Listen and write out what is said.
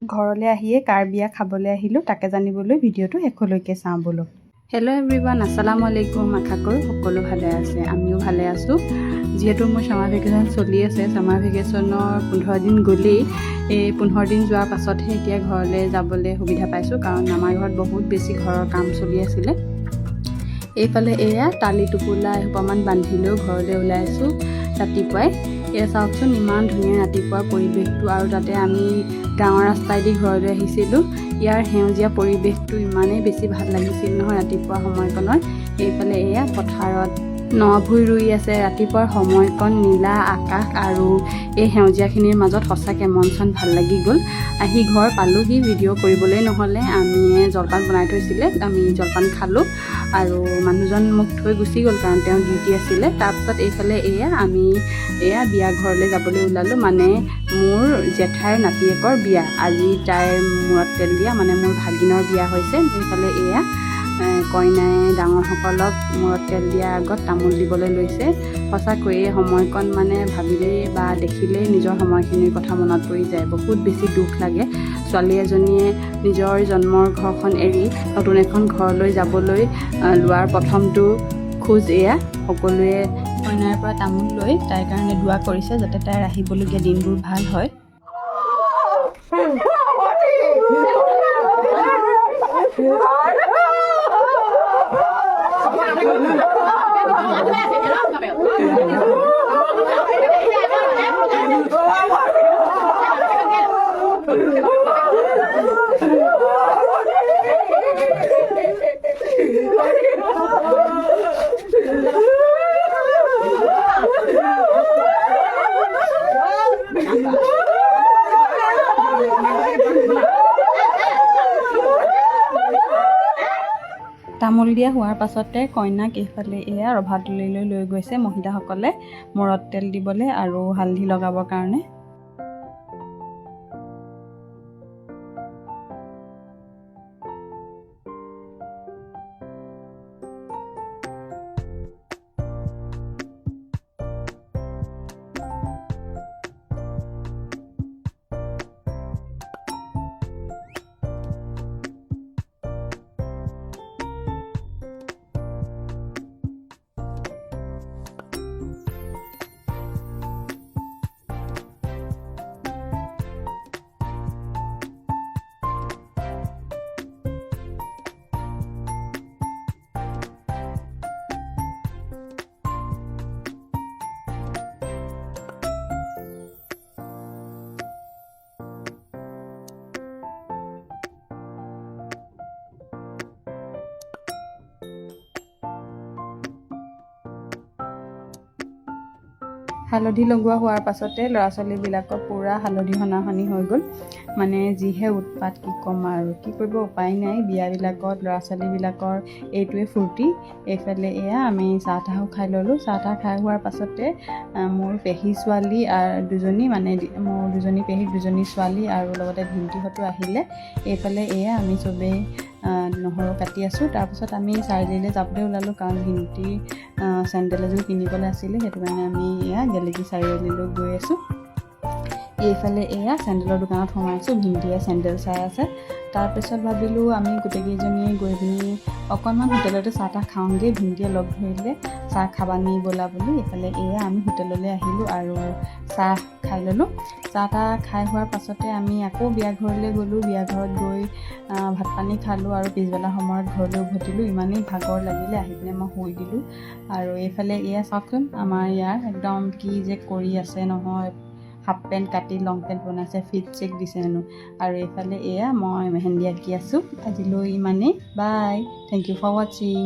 ঘৰলৈ আহিয়ে কাৰ বিয়া খাবলৈ আহিলোঁ তাকে জানিবলৈ ভিডিঅ'টো শেষলৈকে চাওঁ বোলো। হেল্ল' এভৰিৱান, আসসালামু আলাইকুম। আশা কৰোঁ সকলো ভালে আছে, আমিও ভালে আছোঁ। যিহেতু মোৰ ছামাৰ ভেকেশ্যন চলি আছে, ছামাৰ ভেকেশ্যনৰ 15 দিন গ'লেই। এই 15 দিন যোৱাৰ পাছতহে এতিয়া ঘৰলৈ যাবলৈ সুবিধা পাইছোঁ, কাৰণ আমাৰ ঘৰত বহুত বেছি ঘৰৰ কাম চলি আছিলে। এইফালে এয়া টালি টোপোলা এসোপামান বান্ধিলেও ঘৰলৈ ওলাই আছোঁ ৰাতিপুৱাই। এয়া চাওকচোন, ইমান ধুনীয়া ৰাতিপুৱাৰ পৰিৱেশটো, আৰু তাতে আমি গাঁৱৰ ৰাস্তাইদি ঘৰলৈ আহিছিলোঁ। ইয়াৰ সেউজীয়া পৰিৱেশটো ইমানেই বেছি ভাল লাগিছিল নহয় ৰাতিপুৱা সময়কণত। এইফালে এয়া পথাৰত নভুই ৰুই আছে। ৰাতিপুৱাৰ সময়কণ নীলা আকাশ আৰু এই সেউজীয়াখিনিৰ মাজত সঁচাকৈ মন চন ভাল লাগি গ'ল। আহি ঘৰ পালোঁহি, ভিডিঅ' কৰিবলৈ নহ'লে। আমি জলপান বনাই থৈছিলে, আমি জলপান খালোঁ আৰু মানুহজন মোক থৈ গুচি গ'ল কাৰণ তেওঁ ডিউটি আছিলে। তাৰপিছত এইফালে আমি বিয়া ঘৰলৈ যাবলৈ ওলালোঁ। মানে মোৰ জেঠাইৰ নাতিয়েকৰ বিয়া, আজি তাইৰ মূৰত তেল দিয়া, মানে মোৰ ভাগিনৰ বিয়া হৈছে। এইফালে কইনাই ডাঙৰসকলক মূৰত তেল দিয়াৰ আগত তামোল দিবলৈ লৈছে। সঁচাকৈয়ে সময়কণ মানে ভাবিলেই বা দেখিলেই নিজৰ সময়খিনিৰ কথা মনত পৰি যায়। বহুত বেছি দুখ লাগে। ছোৱালী এজনীয়ে নিজৰ জন্মৰ ঘৰখন এৰি নতুন এখন ঘৰলৈ যাবলৈ লোৱাৰ প্ৰথমটো খোজ। সকলোৱে কইনাৰ পৰা তামোল লৈ তাইৰ কাৰণে দোৱা কৰিছে, যাতে তাইৰ আহিবলগীয়া দিনবোৰ ভাল হয়। তামোল দিয়া হোৱাৰ পাছতে কইনাক এইফালে ৰভাতলিলৈ লৈ গৈছে মহিলাসকলে মূৰত তেল দিবলৈ আৰু হালধি লগাবৰ কাৰণে। হালধি লগোৱা হোৱাৰ পাছতে ল'ৰা ছোৱালীবিলাকৰ পূৰা হালধি সনাসনি হৈ গ'ল। মানে যিহে উৎপাত, কি ক'ম আৰু, কি কৰিব, উপায় নাই। বিয়াবিলাকত ল'ৰা ছোৱালীবিলাকৰ এইটোৱে ফূৰ্তি। এইফালে আমি চাহ তাহো খাই ল'লোঁ। চাহ তাহ খাই হোৱাৰ পাছতে মোৰ পেহী ছোৱালী দুজনী, মানে মোৰ দুজনী পেহীৰ দুজনী ছোৱালী আৰু লগতে ভিন্তিহঁতো আহিলে। এইফালে আমি চবেই নহৰু কাটি আছোঁ। তাৰপিছত আমি চাৰিআলিলৈ যাবলৈ ওলালোঁ, কাৰণ ভিন্তিৰ চেণ্ডেল এযোৰ কিনিবলৈ আছিলে। সেইটো কাৰণে আমি গেলেকী চাৰিআলিলৈ গৈ আছোঁ। এইফালে চেণ্ডেলৰ দোকানত সোমাইছোঁ। ভিন্তিয়ে চেণ্ডেল চাই আছে। তাৰপিছত ভাবিলোঁ আমি গোটেইকেইজনীয়ে গৈ পিনি অকণমান হোটেলতে চাহ তাহ খাওঁগৈ। ভিন্তিয়ে লগ ধৰিলে, চাহ খাবা নি ব'লা বুলি। এইফালে আমি হোটেললৈ আহিলোঁ আৰু চাহ খাই ল'লোঁ। চাহ তাহ খাই হোৱাৰ পাছতে আমি আকৌ বিয়া ঘৰলৈ গ'লোঁ। বিয়া ঘৰত গৈ ভাত পানী খালোঁ আৰু পিছবেলা সময়ত ঘৰলৈ উভতিলোঁ। ইমানেই ভাগৰ লাগিলে, আহি পিনে মই শুই দিলোঁ। আৰু এইফালে চাওকচোন, আমাৰ একদম কি যে কৰি আছে নহয়, হাফ পেণ্ট কাটি লং পেণ্ট বনাইছে, ফিট চেক দিছে হেনো। আৰু এইফালে মই মেহেন্দি আঁকি আছোঁ। আজিলৈ ইমানেই, বাই, থেংক ইউ ফৰ ৱাচিং।